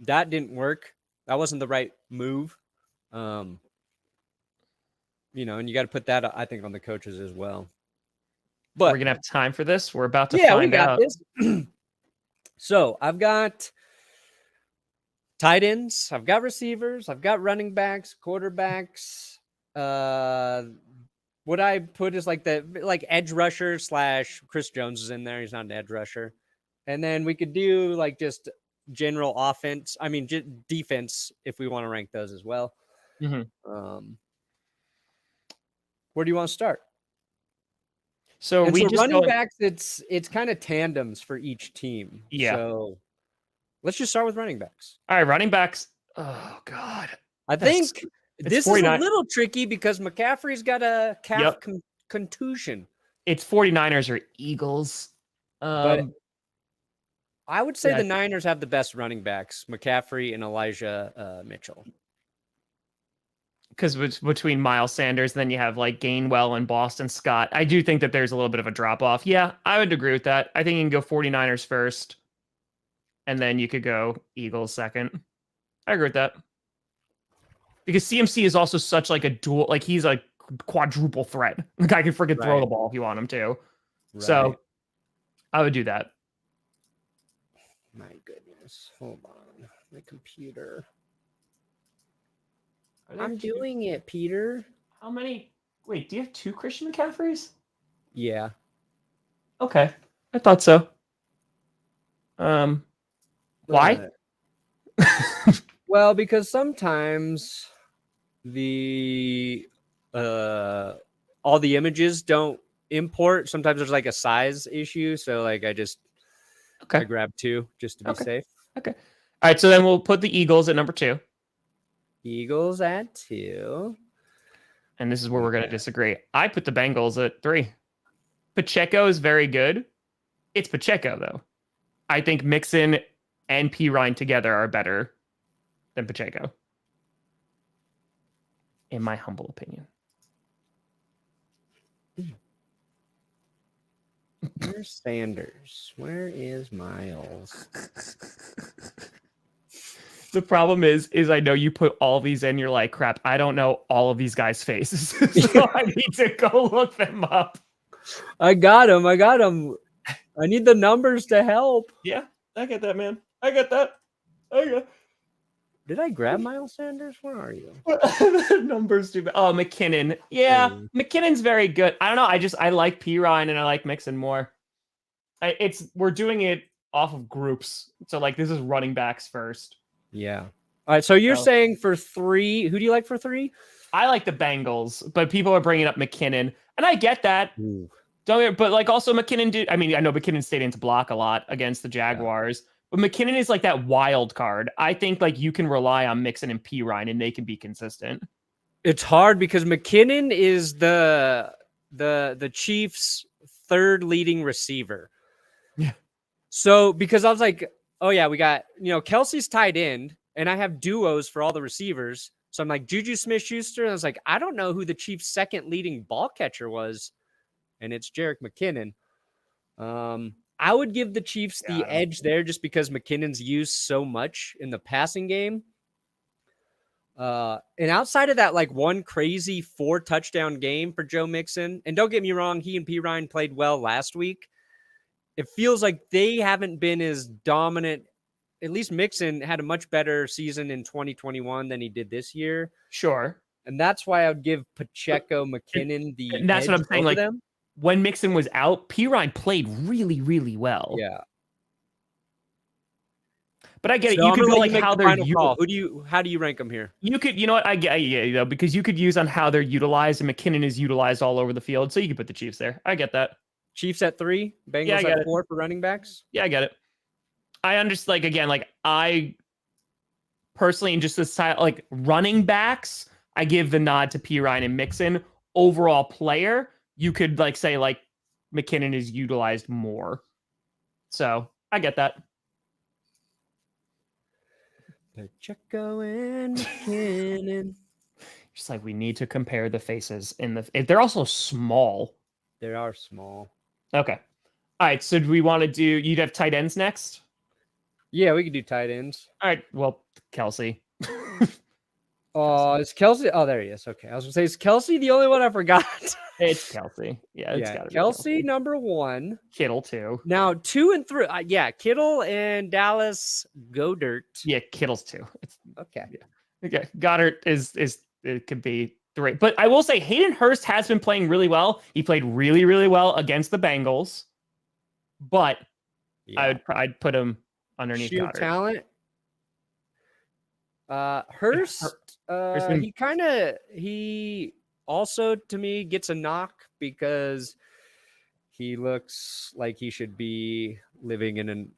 that didn't work. That wasn't the right move. You know, and you got to put that, I think, on the coaches as well. But we're going to have time for this. We're about to find out. This. So I've got tight ends. I've got receivers. I've got running backs, quarterbacks. What I put is like edge rusher / Chris Jones is in there. He's not an edge rusher. And then we could do like just general offense. I mean, defense if we want to rank those as well. Mm-hmm. Where do you want to start? So and running backs, it's kind of tandems for each team. Yeah. So let's just start with running backs. All right, running backs. Oh God. I think this 49. Is a little tricky because McCaffrey's got a calf contusion. It's 49ers or Eagles. But I would say the Niners have the best running backs, McCaffrey and Elijah Mitchell. Because between Miles Sanders, then you have like Gainwell and Boston Scott. I do think that there's a little bit of a drop off. Yeah, I would agree with that. I think you can go 49ers first, and then you could go Eagles second. I agree with that. Because CMC is also such like a dual, like he's a quadruple threat. The guy can freaking throw the ball if you want him to. Right. So I would do that. My goodness. Hold on. My computer. I'm doing it, Peter. How many? Wait, do you have 2 Christian McCaffreys? Yeah. Okay. I thought so. Why? Well, because sometimes the all the images don't import. Sometimes there's like a size issue, so like I Okay. grabbed 2 just to be safe. Okay. All right. So then we'll put the Eagles at number 2. Eagles at 2. And this is where we're going to disagree. I put the Bengals at 3. Pacheco is very good. It's Pacheco, though. I think Mixon and Pirine together are better than Pacheco, in my humble opinion. Where's Sanders? Where is Miles? The problem is I know you put all these in. You're like, crap, I don't know all of these guys' faces. So I need to go look them up. I got him. I need the numbers to help. Yeah, I get that, man. I get that. Okay. Did I grab Miles Sanders? Where are you? The numbers do. Oh, McKinnon. Yeah, McKinnon's very good. I don't know. I like Pirine and I like Mixon more. We're doing it off of groups. So like this is running backs first. Yeah. All right. So you're saying for 3, who do you like for 3? I like the Bengals, but people are bringing up McKinnon, and I get that. But like also McKinnon I know McKinnon stayed into block a lot against the Jaguars, but McKinnon is like that wild card. I think like you can rely on Mixon and Pirine, and they can be consistent. It's hard because McKinnon is the Chiefs' 3rd leading receiver. Yeah. So because I was like, oh yeah, we got Kelsey's tight end, and I have duos for all the receivers. So I'm like Juju Smith-Schuster, and I was like, I don't know who the Chiefs' 2nd leading ball catcher was, and it's Jerick McKinnon. I would give the Chiefs the edge there just because McKinnon's used so much in the passing game. And outside of that, like one crazy 4-touchdown game for Joe Mixon, and don't get me wrong, he and Pirine played well last week. It feels like they haven't been as dominant. At least Mixon had a much better season in 2021 than he did this year. Sure. And that's why I would give Pacheco, McKinnon the and that's edge what I'm saying. over Like them. When Mixon was out, Pirine played really, really well. Yeah. But I get So it. You could go like make how the they're final call. How do you rank them here? You could, I get, because you could use on how they're utilized, and McKinnon is utilized all over the field. So you could put the Chiefs there. I get that. Chiefs at 3, Bengals at 4 for running backs. Yeah, I get it. I understand. Like again, like I personally, in just the style, like running backs, I give the nod to Pirine and Mixon. Overall player, you could like say like McKinnon is utilized more. So I get that. Pacheco and McKinnon. Just like we need to compare the faces they're also small. They are small. Okay. All right. So do we want to do? You'd have tight ends next. Yeah, we could do tight ends. All right. Well, Kelsey. Oh, is Kelsey? Oh, there he is. Okay, I was gonna say, is Kelsey the only one I forgot? It's Kelsey. Yeah, it's gotta be Kelsey number 1. Kittle 2. Now 2 and 3. Kittle and Dallas Goedert. Yeah, Kittle's 2. It's okay. Yeah. Okay. Goddard is it could be 3. But I will say Hayden Hurst has been playing really well. He played really, really well against the Bengals. But I'd put him underneath Shield Goddard. talent. Hurst. He also to me gets a knock because he looks like he should be living in an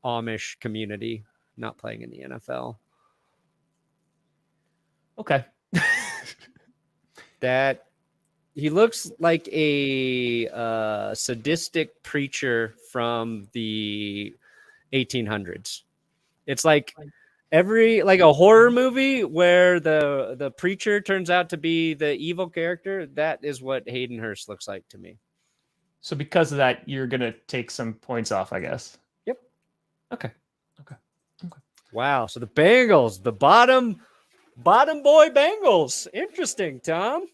Amish community, not playing in the NFL. Okay. That he looks like a sadistic preacher from the 1800s. It's like a horror movie where the preacher turns out to be the evil character. That is what Hayden Hurst looks like to me. So because of that, you're gonna take some points off, I guess. Yep. Okay. Wow. So the Bengals, the bottom boy Bengals. Interesting, Tom.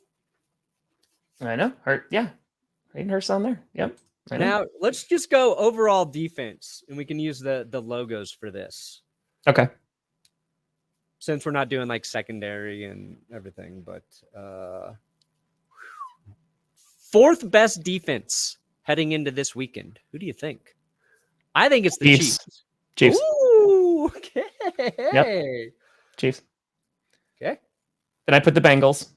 I know. Hayden Hurst on there. Yep. Now let's just go overall defense, and we can use the logos for this. Okay. Since we're not doing like secondary and everything, but 4th best defense heading into this weekend. Who do you think? I think it's the Chiefs. Chiefs. Ooh, okay. Hey. Chiefs. Okay. Then I put the Bengals.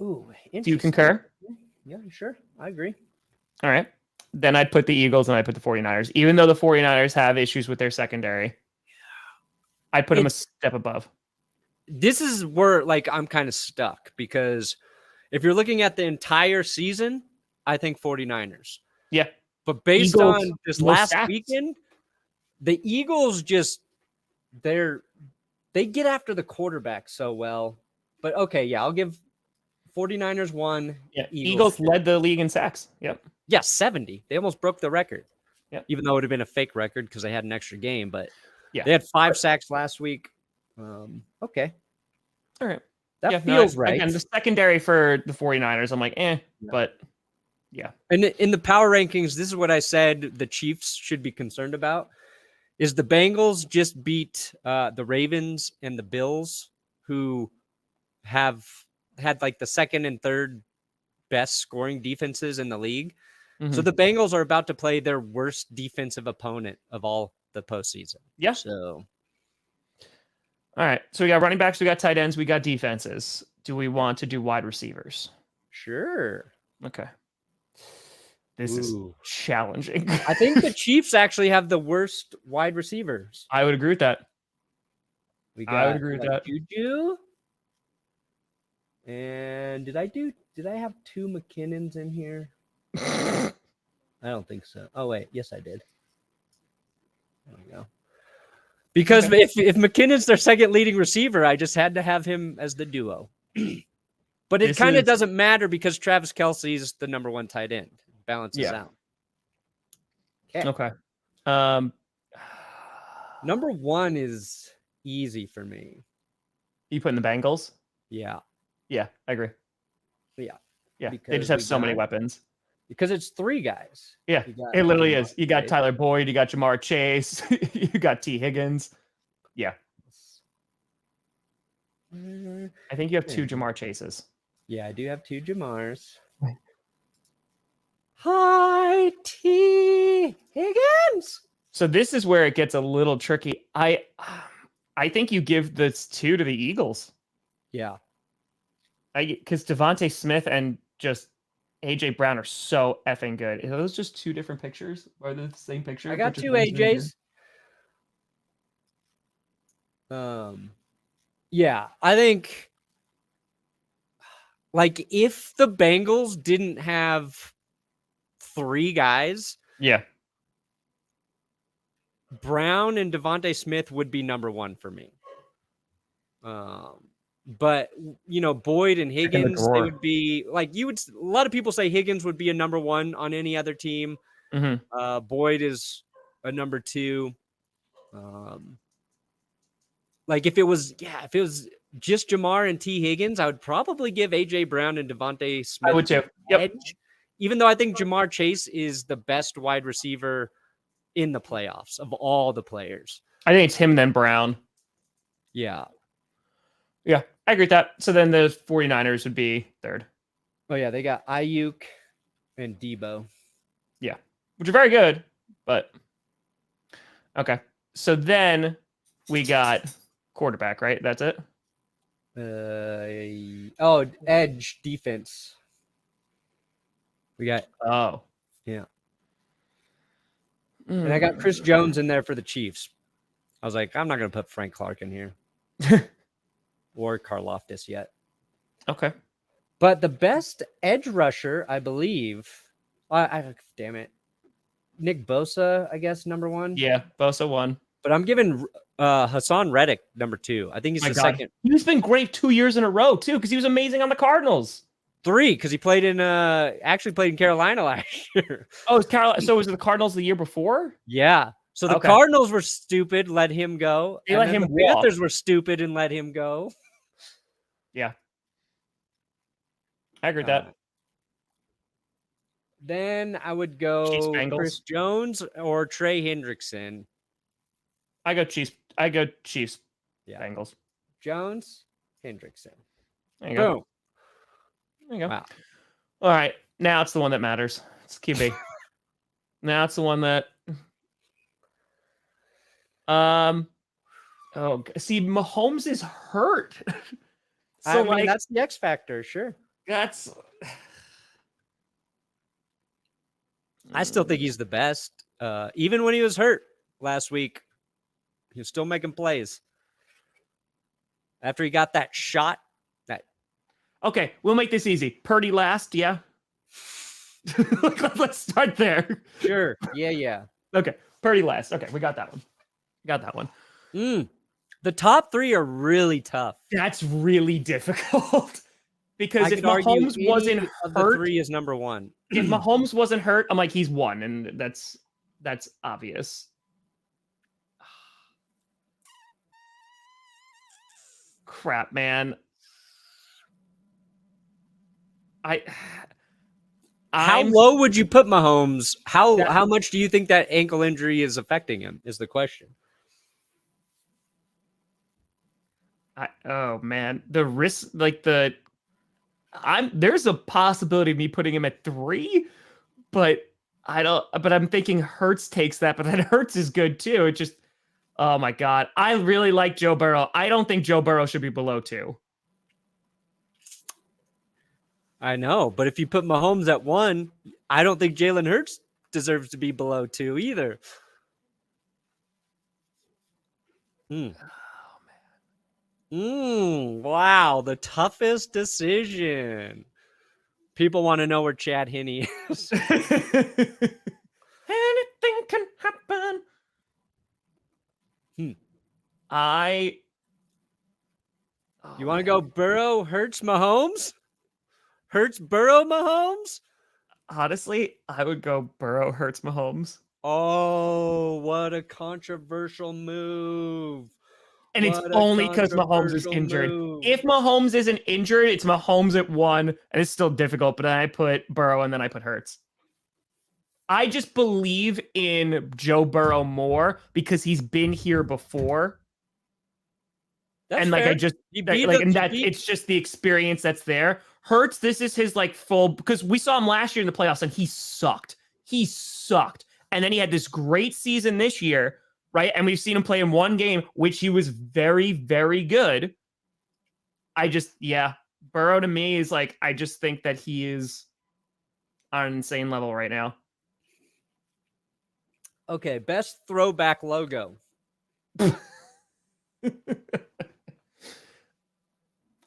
Ooh, Do you interesting. concur? Yeah, sure. I agree. All right. Then I'd put the Eagles and I'd put the 49ers. Even though the 49ers have issues with their secondary, I'd put them a step above. This is where like I'm kind of stuck because if you're looking at the entire season, I think 49ers. Yeah. But based Eagles, on this most last sacks. weekend, the Eagles just they get after the quarterback so well. But okay, yeah, I'll give 49ers 1. Yeah. Eagles 2. led the league in sacks. Yep. Yeah, 70. They almost broke the record. Yep. Even though it would have been a fake record because they had an extra game, but Yeah. they had 5 sacks last week. Okay. All right. That feels right. Again, the secondary for the 49ers, I'm like, but yeah. And in the power rankings, this is what I said the Chiefs should be concerned about is the Bengals just beat the Ravens and the Bills, who have had like the second and third best scoring defenses in the league. Mm-hmm. So the Bengals are about to play their worst defensive opponent of all the postseason. Yeah. So, all right. So we got running backs, we got tight ends, we got defenses. Do we want to do wide receivers? sure. Okay. This is challenging. I think the Chiefs actually have the worst wide receivers. I would agree with that. I would agree with that. Juju. And did I have 2 McKinnons in here? I don't think so. Oh wait, yes I did. There we go. Because if McKinnon's their second leading receiver, I just had to have him as the duo. But it kind of doesn't matter because Travis Kelce is the number 1 tight end. It balances out. Okay. Number 1 is easy for me. You put in the Bengals? Yeah. Yeah, I agree. Yeah. Yeah. Because They just have we so many got- weapons. Because it's 3 guys. Yeah, You got it literally Jamar is. You got Chase. Tyler Boyd, you got Jamar Chase, you got T. Higgins. Yeah. I think you have 2 Jamar Chases. Yeah, I do have 2 Jamars. Hi, T. Higgins. So this is where it gets a little tricky. I think you give this 2 to the Eagles. Yeah. Because Devontae Smith and just AJ Brown are so effing good. Are those just 2 different pictures? Or are they the same picture? I got but just 2 one's really AJs. Yeah, I think like if the Bengals didn't have 3 guys, good? Yeah. Brown and Devontae Smith would be number 1 for me. But Boyd and Higgins, they would be like a lot of people say Higgins would be a number 1 on any other team. Mm-hmm. Boyd is a number 2. Like if it was just Jamar and T. Higgins, I would probably give AJ Brown and Devontae Smith I would too. Yep. edge. Even though I think Jamar Chase is the best wide receiver in the playoffs of all the players. I think it's him then Brown. Yeah. Yeah, I agree with that. So then the 49ers would be 3rd. Oh yeah, they got Ayuk and Debo. Yeah, which are very good, but okay. So then we got quarterback, right? That's it? Edge defense. We got yeah. And I got Chris Jones in there for the Chiefs. I was like, I'm not going to put Frank Clark in here. Or Karlaftis yet. Okay. But the best edge rusher, I believe, damn it, Nick Bosa, I guess, number 1. Yeah, Bosa 1. But I'm giving Hassan Reddick number 2. I think he's second. He's been great 2 years in a row too, because he was amazing on the Cardinals. 3, because he played in Carolina last year. Oh, it's Carolina. So was it the Cardinals the year before? Yeah. So the Cardinals were stupid, let him go. They let him the walk. Panthers were stupid and let him go. Yeah. I agree with that. Then I would go Chris Jones or Trey Hendrickson. I go Chiefs. Yeah. Bengals. Jones, Hendrickson. There you go. Boom. There you go. Wow. All right. Now it's the one that matters. It's QB. Now it's the one that Oh, see, Mahomes is hurt. I mean, that's the X factor, sure. That's. I still think he's the best. Even when he was hurt last week, he was still making plays. After he got that shot, Okay, we'll make this easy. Purdy last, yeah. Let's start there. Sure. Yeah. Okay, Purdy last. Okay, we got that one. The top three are really tough. That's really difficult because I if could argue Mahomes any wasn't of the hurt, three is number one. if Mahomes wasn't hurt, I'm like he's one, and that's obvious. Crap, man. How low would you put Mahomes? How much do you think that ankle injury is affecting him? Is the question. Oh man, the risk, there's a possibility of me putting him at 3, but I'm thinking Hurts takes that, but then Hurts is good too. It just, oh my God, I really like Joe Burrow. I don't think Joe Burrow should be below 2. I know, but if you put Mahomes at 1, I don't think Jalen Hurts deserves to be below 2 either. Wow, the toughest decision. People want to know where Chad Henne is. Anything can happen. You want to go Burrow, Hurts, Mahomes? Hurts, Burrow, Mahomes? Honestly, I would go Burrow, Hurts, Mahomes. Oh, what a controversial move. And it's only because Mahomes is injured. If Mahomes isn't injured, it's Mahomes at 1, and it's still difficult, but then I put Burrow and then I put Hurts. I just believe in Joe Burrow more because he's been here before. That's and fair. It's just the experience that's there. Hurts, this is his full, because we saw him last year in the playoffs and he sucked. And then he had this great season this year, right? And we've seen him play in one game, which he was very, very good. Burrow to me is I just think that he is on an insane level right now. Okay, best throwback logo.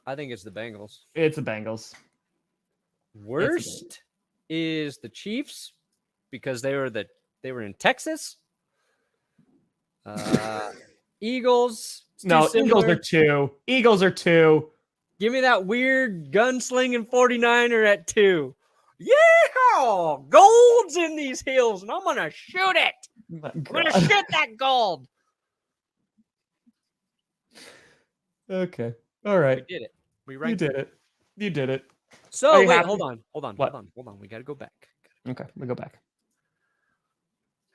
I think it's the Bengals. It's the Bengals. Worst is the Chiefs because they were in Texas. Eagles. No, Eagles are 2. Give me that weird gunslinging 49er at 2. Yeah, gold's in these hills, and I'm gonna shoot it. I'm gonna shoot that gold. Okay. All right. We did it. You did it. So wait, hold on. We got to go back. Okay, we go back.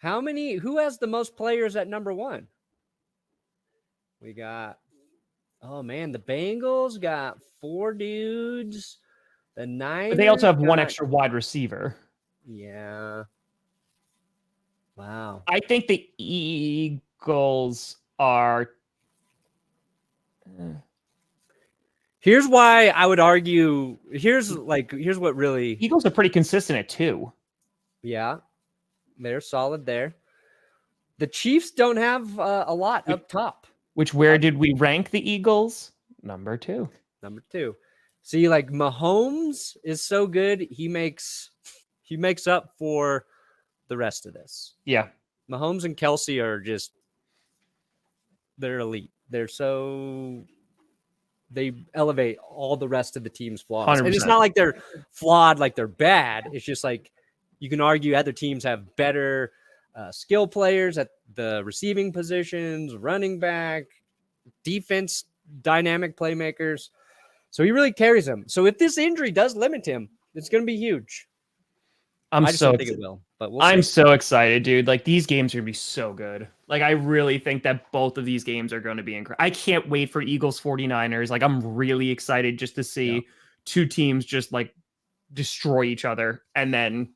Who has the most players at number 1? We got, oh man, the Bengals got 4 dudes. The Niners, but they also have 1 extra wide receiver. Yeah. Wow. I think the Eagles are. Here's why I would argue. Here's what really. Eagles are pretty consistent at 2. Yeah, they're solid there. The Chiefs don't have a lot up top. Where did we rank the Eagles? Number 2. Number 2. See, Mahomes is so good, he makes up for the rest of this. Yeah. Mahomes and Kelsey are they're elite. They elevate all the rest of the team's flaws. 100%. And it's not like they're flawed, like they're bad. It's just you can argue other teams have better skill players at the receiving positions, running back, defense, dynamic playmakers. So he really carries them. So if this injury does limit him, it's going to be huge. I just don't think it will, but I'm so excited, dude. These games are going to be so good. I really think that both of these games are going to be incredible. I can't wait for Eagles 49ers. I'm really excited just to see 2 teams just destroy each other. And then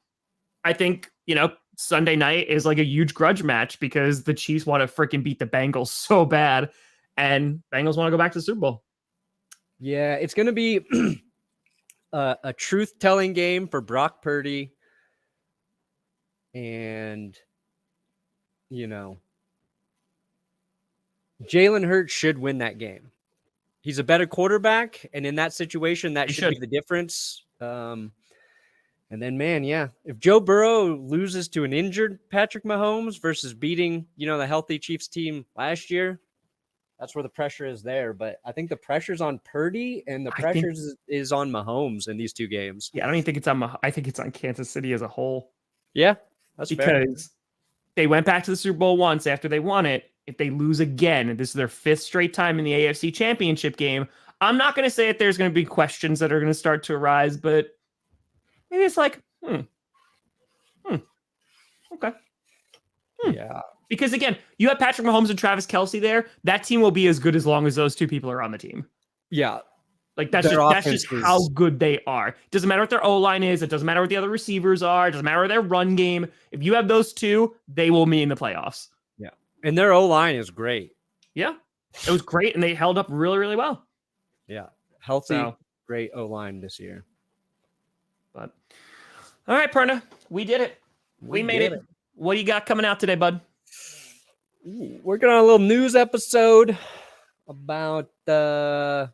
I think, Sunday night is like a huge grudge match because the Chiefs want to freaking beat the Bengals so bad, and Bengals want to go back to the Super Bowl. Yeah, it's going to be a truth-telling game for Brock Purdy. And, Jalen Hurts should win that game. He's a better quarterback, and in that situation, that should be the difference. And then, man, if Joe Burrow loses to an injured Patrick Mahomes versus beating, the healthy Chiefs team last year, that's where the pressure is there. But I think the pressure's on Purdy, and the pressure is on Mahomes in these two games. Yeah, I don't even think it's on. I think it's on Kansas City as a whole. Yeah, that's because they went back to the Super Bowl once after they won it. If they lose again, and this is their 5th straight time in the AFC Championship game, I'm not going to say that there's going to be questions that are going to start to arise, but maybe it's like, okay. Yeah. Because again, you have Patrick Mahomes and Travis Kelce there. That team will be as good as long as those two people are on the team. Yeah. Like that's just how good they are. It doesn't matter what their O-line is. It doesn't matter what the other receivers are. It doesn't matter their run game. If you have those two, they will be in the playoffs. Yeah. And their O-line is great. Yeah. It was great, and they held up really, really well. Yeah. Healthy, great O-line this year. But all right, Perna, we did it. We made it. What do you got coming out today, bud? Working on a little news episode about where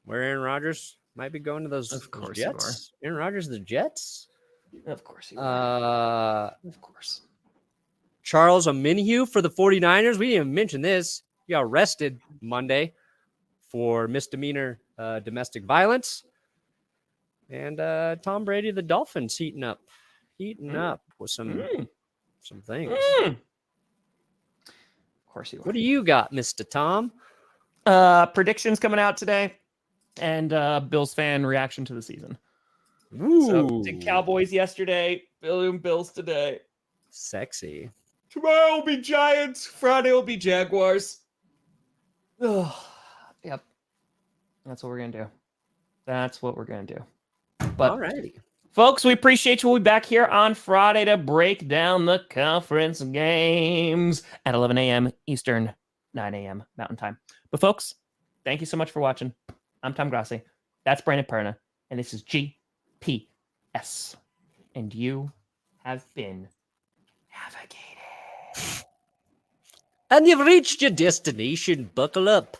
Aaron Rodgers might be going to those Jets. Aaron Rodgers, the Jets? Of course you are. Of course. Charles Omenihu for the 49ers. We didn't even mention this. He got arrested Monday for misdemeanor domestic violence. And Tom Brady, the Dolphins, heating up with some things. Of course you are. What do you got, Mr. Tom? Predictions coming out today, and Bills fan reaction to the season. Ooh. So, did Cowboys yesterday, Bills today. Sexy. Tomorrow will be Giants. Friday will be Jaguars. Oh, yep. That's what we're going to do. But, alrighty. Folks, we appreciate you. We'll be back here on Friday to break down the conference games at 11 a.m. Eastern, 9 a.m. Mountain Time. But, folks, thank you so much for watching. I'm Tom Grossi. That's Brandon Perna. And this is GPS. And you have been navigated. And you've reached your destination. Buckle up.